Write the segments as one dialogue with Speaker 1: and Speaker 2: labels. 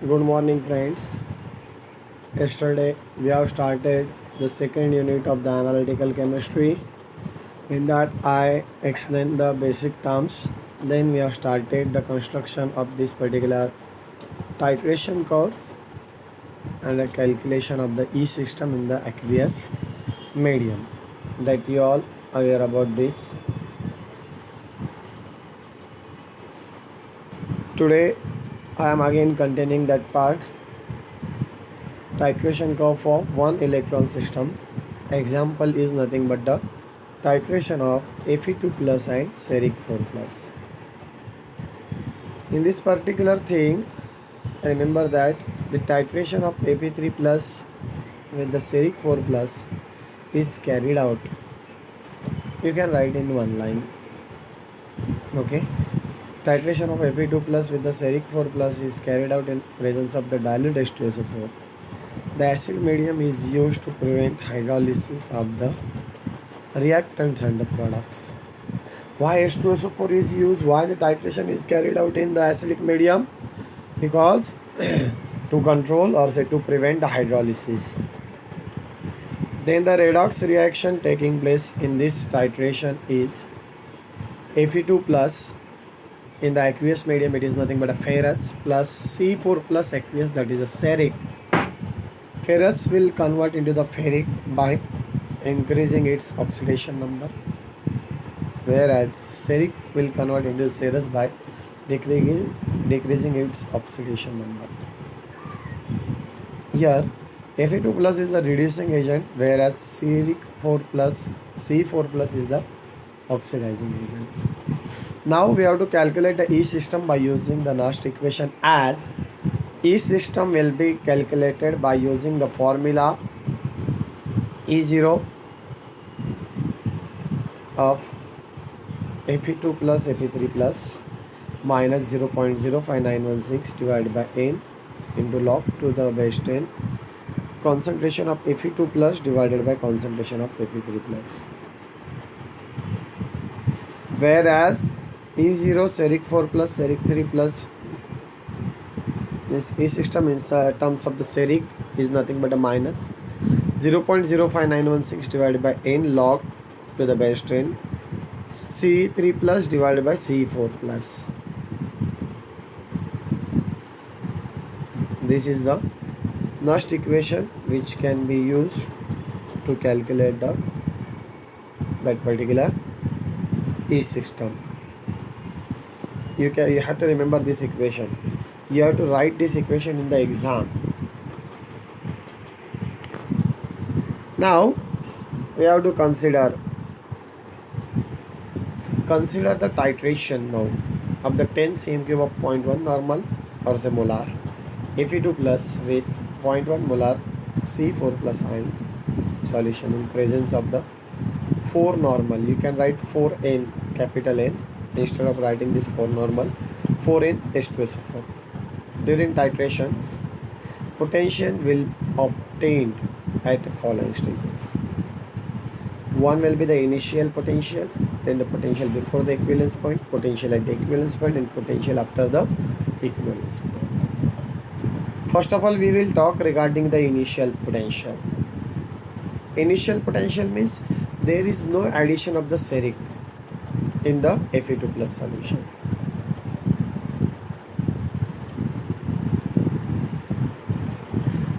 Speaker 1: Good morning, friends. Yesterday we have started the second unit of the analytical chemistry. In that, I explained the basic terms. Then we have started the construction of this particular titration curves and the calculation of the E system in the aqueous medium. That you all aware about this. Today, I am again continuing that part. Titration curve for one electron system. Example is nothing but the titration of Fe2 plus and Seric 4 plus. In this particular thing, remember that the titration of Fe3 plus with the Seric 4 plus is carried out. You can write in one line. Okay. Titration of Fe2 plus with the Seric 4 plus is carried out in presence of the dilute H2SO4. The acid medium is used to prevent hydrolysis of the reactants and the products. Why H2SO4 is used? Why the titration is carried out in the acidic medium? Because to control or say to prevent the hydrolysis. Then the redox reaction taking place in this titration is Fe2 plus. In the aqueous medium it is nothing but a ferrous plus C4 plus aqueous, that is a ceric. Ferrous will convert into the ferric by increasing its oxidation number, whereas ceric will convert into ferrous by decreasing its oxidation number. Here Fe2 plus is the reducing agent, whereas C4 plus is the oxidizing agent. Now we have to calculate the E system by using the Nernst equation, as E system will be calculated by using the formula E0 of Fe2 plus Fe3 plus minus 0.05916 divided by n into log to the base 10 concentration of Fe2 plus divided by concentration of Fe3 plus. Whereas E0 Seric 4 plus Seric 3 plus means E system in terms of the Seric is nothing but a minus 0.05916 divided by n log to the base 10 C3 plus divided by C4 plus. This is the Nernst equation which can be used to calculate that particular E system. You have to remember this equation. You have to write this equation in the exam. Now we have to consider the titration now of the 10 cm cube of 0.1 normal or say molar Fe2 plus with 0.1 molar C4 plus ion solution in presence of the 4 normal. You can write 4n, capital N, instead of writing this 4 normal, 4n H2SO4. During titration, potential will obtained at the following stages. One will be the initial potential, then the potential before the equivalence point, potential at the equivalence point, and potential after the equivalence point. First of all, we will talk regarding the initial potential. Initial potential means there is no addition of the ceric in the Fe2 plus solution.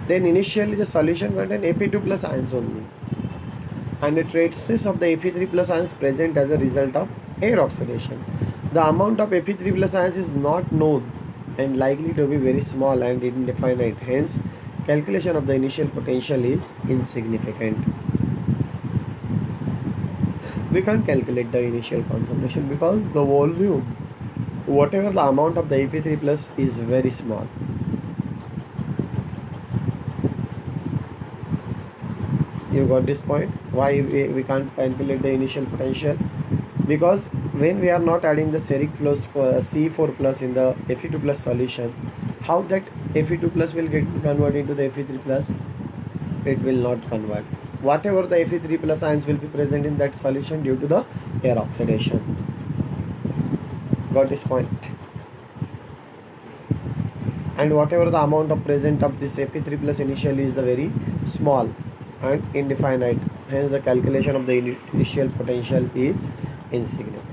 Speaker 1: Then initially the solution contains Fe2 plus ions only, and the traces of the Fe3 plus ions present as a result of air oxidation. The amount of Fe3 plus ions is not known and likely to be very small and indefinite. Hence, calculation of the initial potential is insignificant. We can't calculate the initial concentration because the volume, whatever the amount of the Fe3 plus, is very small. You got this point? Why we can't calculate the initial potential? Because when we are not adding the ceric plus C4 plus in the Fe2 plus solution, how that Fe2 plus will get converted into the Fe3 plus? It will not convert. Whatever the Fe3 plus ions will be present in that solution due to the air oxidation. Got this point? and whatever the amount of present of this Fe3 plus initially is the very small and indefinite, hence the calculation of the initial potential is insignificant.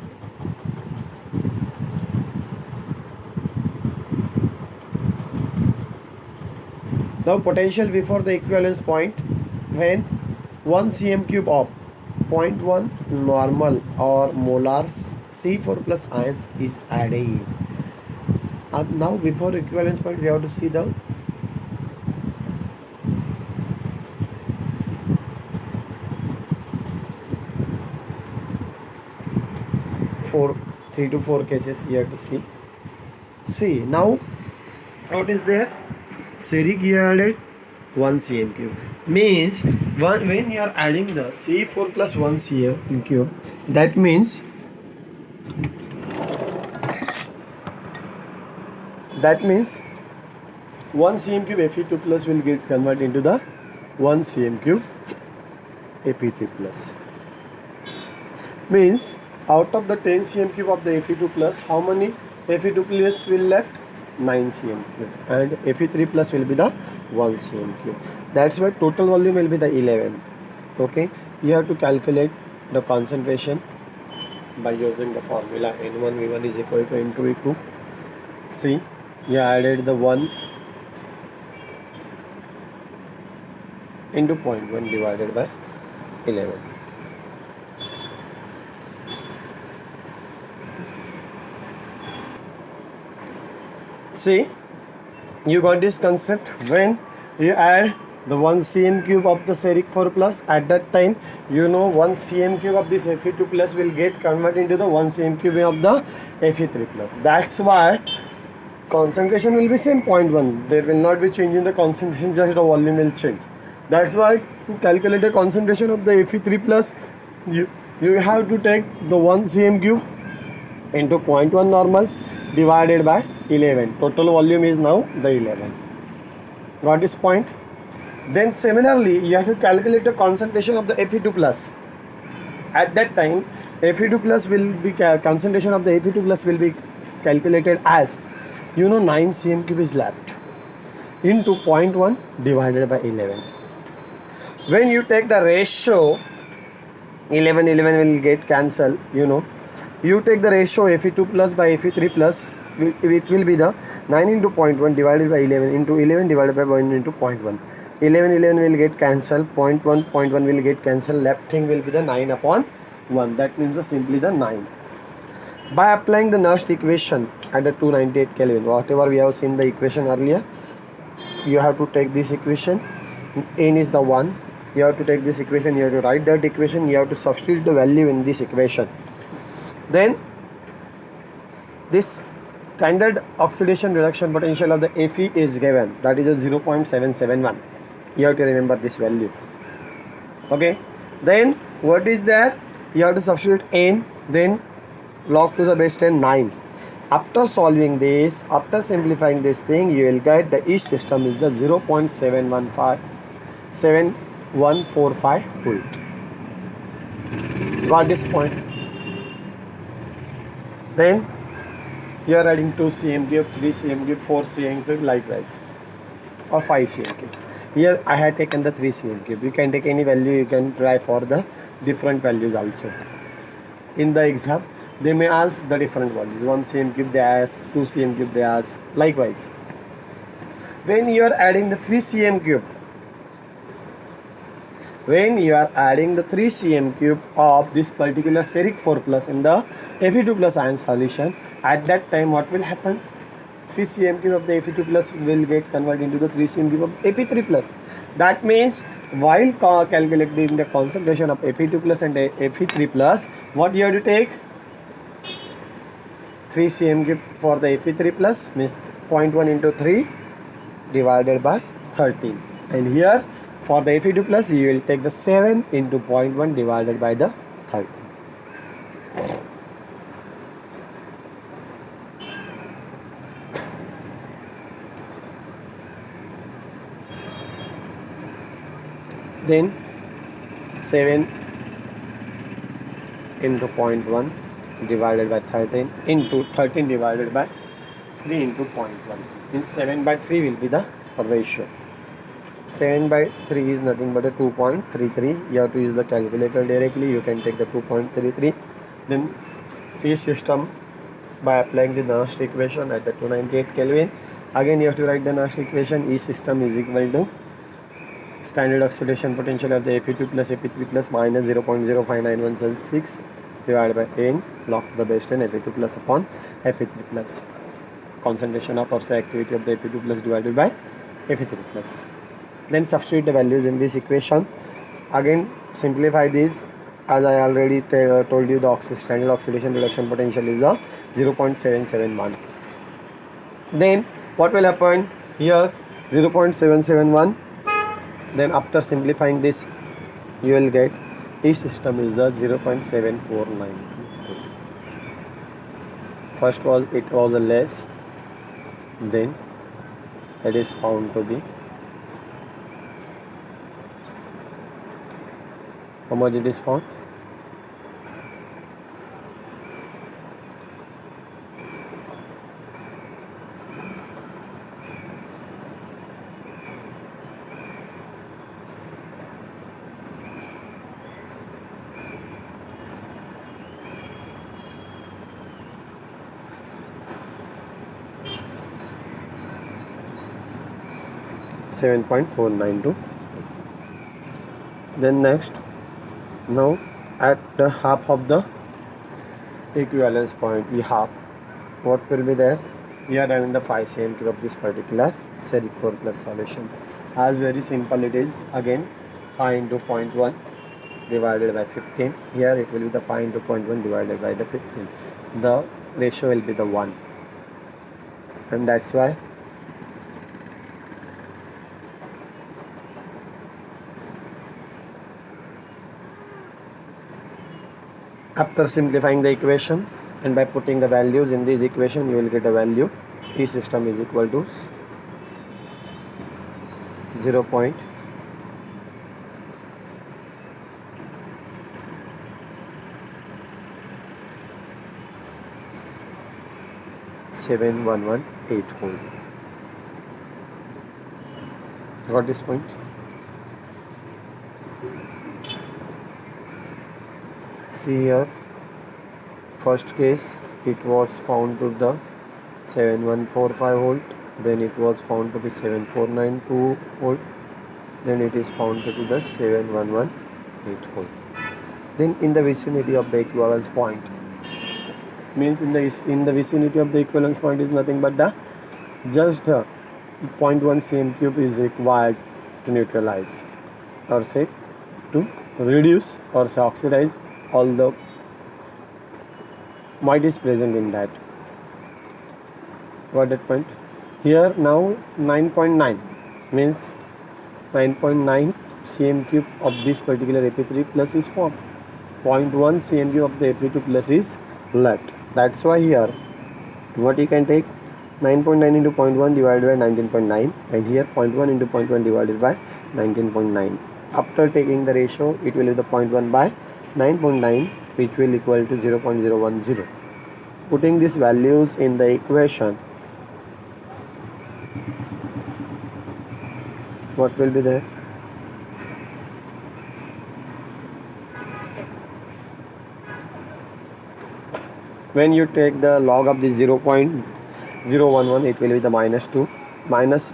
Speaker 1: Now potential before the equivalence point, when 1 cm cube of 0.1 normal or molar C4 plus ions is added. Now before equivalence point we have to see the three to four cases you have to see. See now what is there? Steric you added 1 cm cube, means when you are adding the C4 plus 1 cm cube, that means 1 cm cube Fe2 plus will get converted into the 1 cm cube Fe3 plus. Means out of the 10 cm cube of the Fe2 plus, how many Fe2 plus will left? 9 cm cube, and Fe3 plus will be the 1 cm cube. That's why total volume will be the 11. Okay, you have to calculate the concentration by using the formula N1 V1 is equal to N2 V2. See, you added the 1 into 0.1 divided by 11. See, you got this concept. When you add the 1 cm cube of the steric 4 plus, at that time you know 1 cm cube of this Fe2 plus will get converted into the 1 cm cube of the Fe3 plus. That's why concentration will be same 0.1. There will not be change in the concentration, just the volume will change. That's why to calculate the concentration of the Fe3 plus, you have to take the 1 cm cube into 0.1 normal divided by 11. Total volume is now the 11. Got this point? Then similarly you have to calculate the concentration of the Fe2 plus. At that time Fe2 plus will be concentration of the Fe2 plus will be calculated as 9 cm cube is left into 0.1 divided by 11. When you take the ratio 11 will get cancelled. You take the ratio Fe2 plus by Fe3 plus, it will be the 9 into 0.1 divided by 11 into 11 divided by 1 into 0.1. 11 will get cancelled, 0.1 will get cancelled, left thing will be the 9 upon 1. That means simply the 9. By applying the Nernst equation at the 298 Kelvin, whatever we have seen the equation earlier, you have to take this equation. N is the 1. You have to take this equation, you have to write that equation, you have to substitute the value in this equation. Then this standard oxidation reduction potential of the Fe is given, that is a 0.771. You have to remember this value. Okay, then what is there? You have to substitute N, then log to the base 10 9. After solving this, after simplifying this thing, you will get the each system is the 0.7145 volt. Got this point? Then you are adding 2 cm cube, 3 cm cube, 4 cm cube, likewise, or 5 cm cube. Here I have taken the 3 cm cube. You can take any value, you can try for the different values also. In the exam they may ask the different values. 1 cm cube they ask, 2 cm cube they ask, likewise. When you are adding the 3 cm cube, of this particular steric 4 plus in the Fe2 plus ion solution, at that time what will happen? 3 cm cube of the Fe2 plus will get converted into the 3 cm cube of Fe3 plus. That means while calculating the concentration of Fe2 plus and Fe3 plus, what you have to take? 3 cm cube for the Fe3 plus, means 0.1 into 3 divided by 13. And here for the Fe2 plus you will take the 7 into 0.1 divided by the 13. Then 7 into 0.1 divided by 13 into 13 divided by 3 into 0.1. means 7 by 3 will be the ratio. 7 by 3 is nothing but a 2.33. You have to use the calculator directly. You can take the 2.33. Then heat system by applying the Nernst equation at the 298 Kelvin. Again you have to write the Nernst equation. E system is equal to standard oxidation potential of the Fe2 plus Fe3 plus minus 0.059176 divided by N log the base 10 Fe2 plus upon Fe3 plus. Concentration of or say activity of the Fe2 plus divided by Fe3 plus. Then substitute the values in this equation. Again simplify this. As I already told you, the standard oxidation reduction potential is a 0.771. Then what will happen here? 0.771. Then after simplifying this, you will get E system is a 0.749. First it was a less, then it is found to be, how much it is found? 7.492. Then next, now at the half of the equivalence point, we have what will be there? We are having the 5 cm of this particular steric 4 plus solution. As very simple it is. Again 5 into 0.1 divided by 15. Here it will be the 5 into 0.1 divided by the 15. The ratio will be the 1, and that's why after simplifying the equation and by putting the values in this equation, you will get a value. E system is equal to 0.7118 whole. Got this point? See here, first case it was found to the 7145 volt, then it was found to be 7492 volt, then it is found to be the 7118 volt. Then in the vicinity of the equivalence point, means in the vicinity of the equivalence point is nothing but the just 0.1 cm cube is required to neutralize or say to reduce or say oxidize all the void is present in that. Got that point? Here now 9.9 means 9.9 cm cube of this particular Fe3 plus is formed. 0.1 cm cube of the Fe2 plus is left. That's why here what you can take 9.9 into 0.1 divided by 19.9, and here 0.1 into 0.1 divided by 19.9. After taking the ratio, it will be the 0.1 by 9.9, which will equal to 0.010. Putting these values in the equation, what will be there? When you take the log of the 0.011, it will be the -2 minus,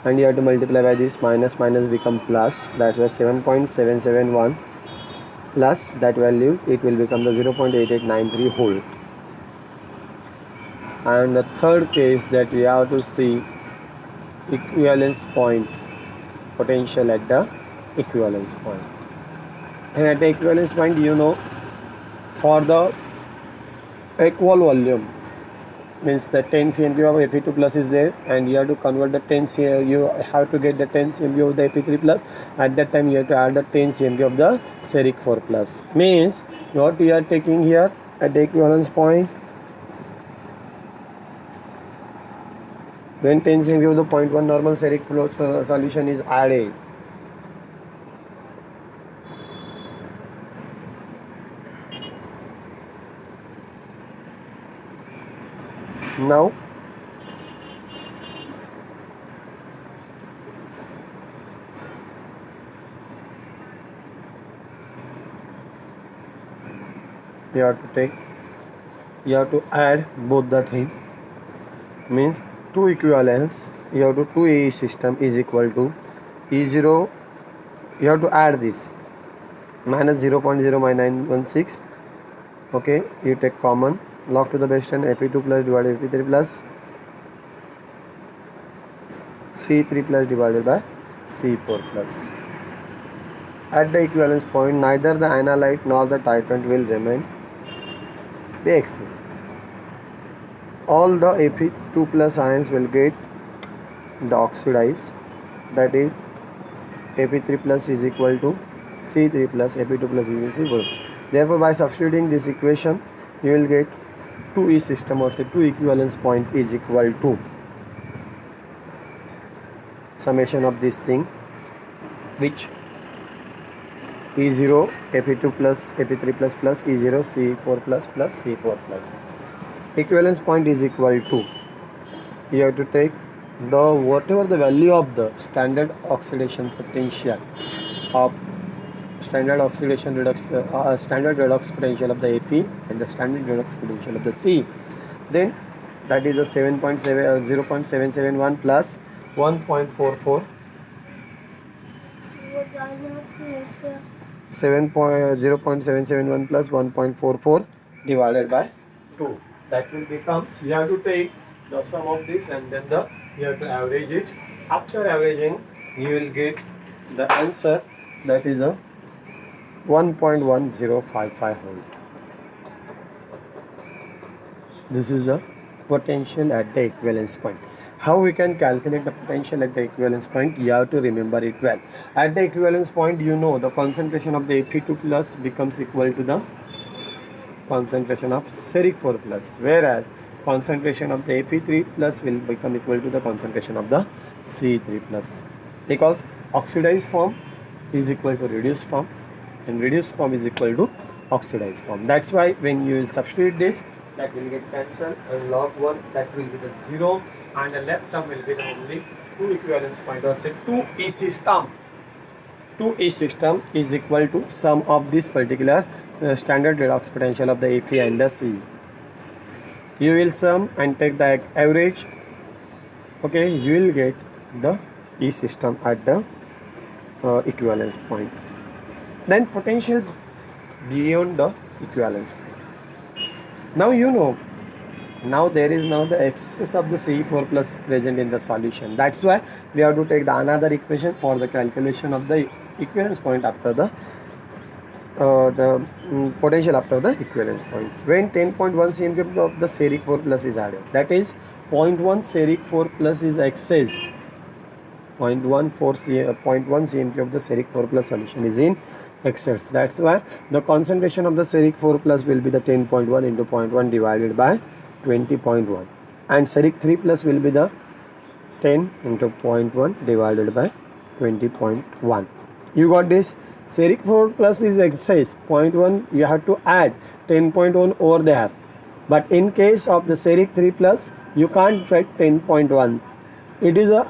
Speaker 1: and you have to multiply by this, minus become plus. That was 7.771 plus that value, it will become the 0.8893 whole. And the third case that we have to see equivalence point potential at the equivalence point. And at the equivalence point, you know, for the equal volume, means the 10 cm of Fe2 plus is there, and you have to convert the 10 cm, you have to get the 10 cm of the Fe3 plus. At that time you have to add the 10 cm of the steric 4 plus. Means what we are taking here at the equivalence point, when 10 cm of the 0.1 normal steric flow solution is added, Now you have to add both the thing, means two equivalence. You have to 2 system is equal to E0. You have to add this minus 0.0916. Okay, you take common, log to the base 10, AP2 plus divided by AP3 plus C3 plus divided by C4 plus. At the equivalence point, neither the analyte nor the titrant will remain the excess. All the Fe2 plus ions will get the oxidized, that is Fe3 plus is equal to C3 plus, Fe2 plus is equal to C4. Therefore, by substituting this equation, you will get 2E system, or say 2 equivalence point is equal to summation of this thing, which E0 Fe2 plus Fe3 plus plus E0 C4 plus plus C4 plus. Equivalence point is equal to, you have to take the whatever the value of the standard oxidation potential of standard redox potential of the AP and the standard redox potential of the C. Then that is a 0.771 plus 1.44. 0.771 plus 1.44 divided by 2. That will becomes, you have to take the sum of this and then you have to average it. After averaging, you will get the answer, that is a 1.1055 volt. This is the potential at the equivalence point. How we can calculate the potential at the equivalence point? You have to remember it well. At the equivalence point, you know the concentration of the Fe2 plus becomes equal to the concentration of steric 4 plus, whereas concentration of the Fe3 plus will become equal to the concentration of the C3 plus, because oxidized form is equal to reduced form and reduced form is equal to oxidized form. That's why when you will substitute this, that will get cancelled, and log 1, that will be the 0, and the left term will be the only 2 equivalence point, or say 2E system. 2E system is equal to sum of this particular standard redox potential of the Fe and the C. You will sum and take the average. Okay, you will get the E system at the equivalence point. Then potential beyond the equivalence point. Now you know, now there is now the excess of the C4 plus present in the solution. That's why we have to take the another equation for the calculation of the equivalence point after the potential after the equivalence point. When 10.1 cm cube of the steric 4 plus is added, that is 0.1 steric 4 plus is excess. 0.1 cm cube of the steric 4 plus solution is in excess. That's why the concentration of the steric 4 plus will be the 10.1 into 0.1 divided by 20.1, and steric 3 plus will be the 10 into 0.1 divided by 20.1. You got this? Steric 4 plus is excess, 0.1 you have to add 10.1 over there, but in case of the steric 3 plus you can't write 10.1, it is a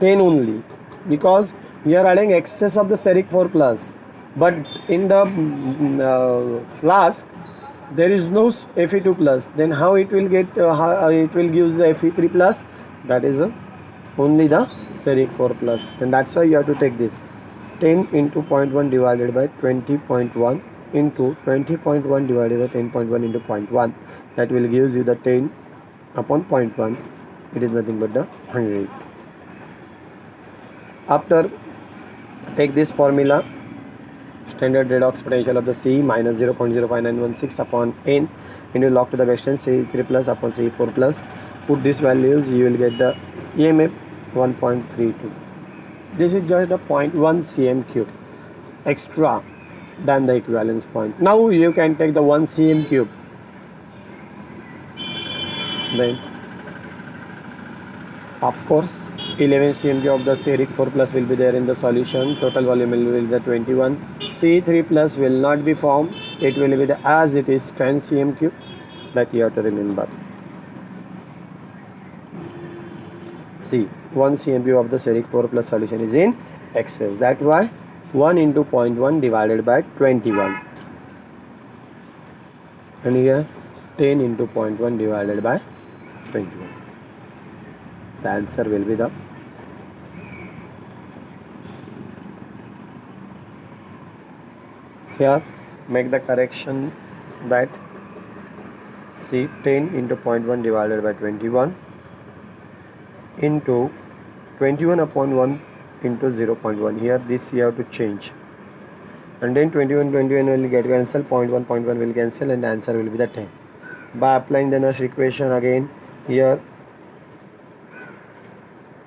Speaker 1: 10 only, because we are adding excess of the steric 4 plus, but in the flask there is no Fe2 plus. Then how it will get it will give the Fe3 plus? That is only the steric 4 plus, and that's why you have to take this 10 into 0.1 divided by 20.1 into 20.1 divided by 10.1 into 0.1. That will give you the 10 upon 0.1. It is nothing but the 100. After, take this formula, standard redox potential of the C minus 0.05916 upon N into log to the base 10 C3 plus upon C4 plus. Put these values, you will get the EMF 1.32. This is just a 0.1 cm cube extra than the equivalence point. Now you can take the 1 cm cube. Then of course 11 cm cube of the steric 4 plus will be there in the solution. Total volume will be the 21. C3 plus will not be formed. It will be the as it is 10 cm cube. That you have to remember. see 1 CMB of the steric 4 plus solution is in excess. That's why 1 into 0.1 divided by 21, and here 10 into 0.1 divided by 21. The answer will be the here. Make the correction that see 10 into 0.1 divided by 21 into 21 upon 1 into 0.1. Here this you have to change, and then 21 will get cancelled, 0.1 will cancel, and the answer will be the 10. By applying the Nash equation again, here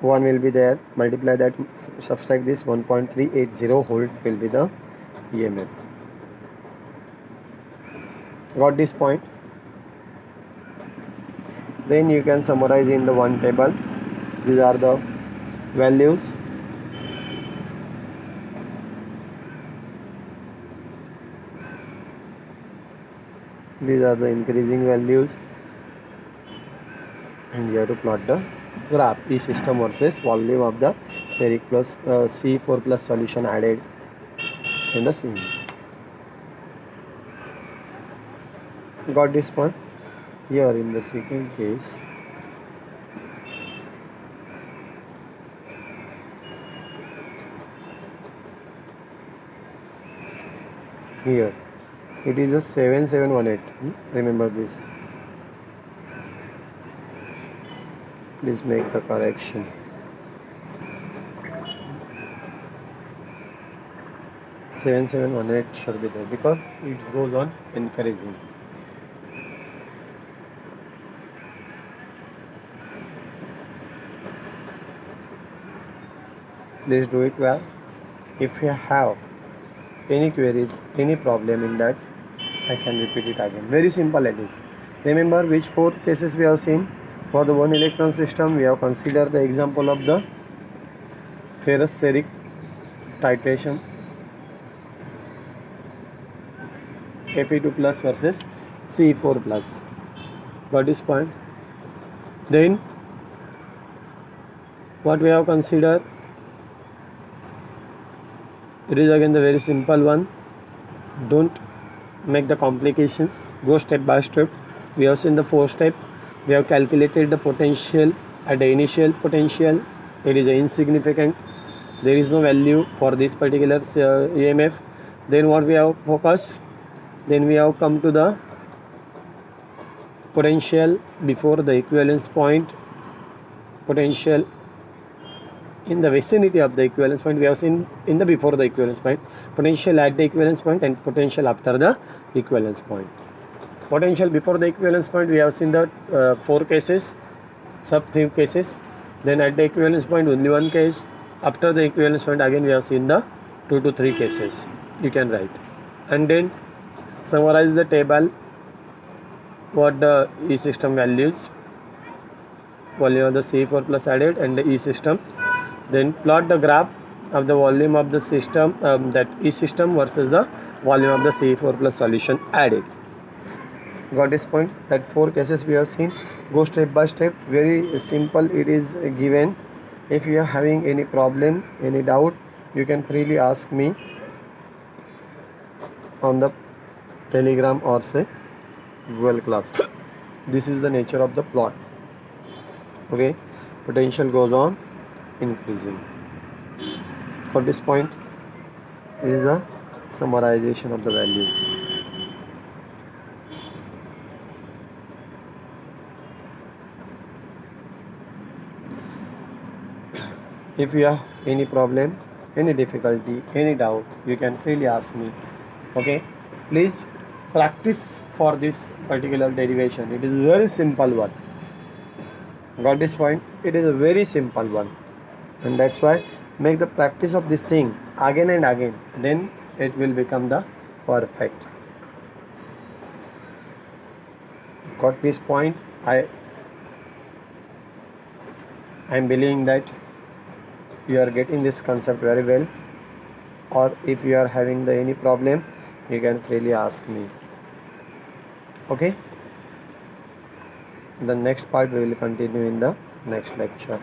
Speaker 1: 1 will be there, multiply that, subtract this, 1.380 volt will be the EMF. Got this point? Then you can summarize in the one table. These are the values. These are the increasing values, and you have to plot the graph. E system versus volume of the steric plus C4 plus solution added in the scene. Got this point? Here in the second case, here it is a 7718. Remember this. Please make the correction. 7718 should be there because it goes on increasing. Please do it well. If you have any queries, any problem in that, I can repeat it again. Very simple it is. Remember which 4 cases we have seen. For the one electron system, we have considered the example of the ferrous steric titration, Ap2 plus versus C4 plus. Got this point? Then what we have considered, it is again the very simple one. Don't make the complications. Go step by step. We have seen the 4 steps. We have calculated the potential at the initial potential. It is insignificant. There is no value for this particular EMF. Then what we have focused? Then we have come to the potential before the equivalence point, potential in the vicinity of the equivalence point. We have seen in the before the equivalence point, potential at the equivalence point, and potential after the equivalence point. Potential before the equivalence point, we have seen the 4 cases, sub 3 cases. Then at the equivalence point, only 1 case. After the equivalence point, again we have seen the 2 to 3 cases. You can write, and then summarize the table. What the E system values, volume of the C4 plus added, and the E system. Then plot the graph of the volume of the system, that E system versus the volume of the C4 plus solution added. Got this point? That 4 cases we have seen. Go step by step. Very simple it is given. If you are having any problem, any doubt, you can freely ask me on the Telegram or say Google class. This is the nature of the plot. Okay, potential goes on increasing. For this point, this is a summarization of the values. If you have any problem, any difficulty, any doubt, you can freely ask me. Okay, please practice for this particular derivation. It is a very simple one. Got this point? It is a very simple one, and that's why make the practice of this thing again and again, then it will become the perfect. Got this point? I am believing that you are getting this concept very well, or if you are having any problem, you can freely ask me. Okay, the next part we will continue in the next lecture.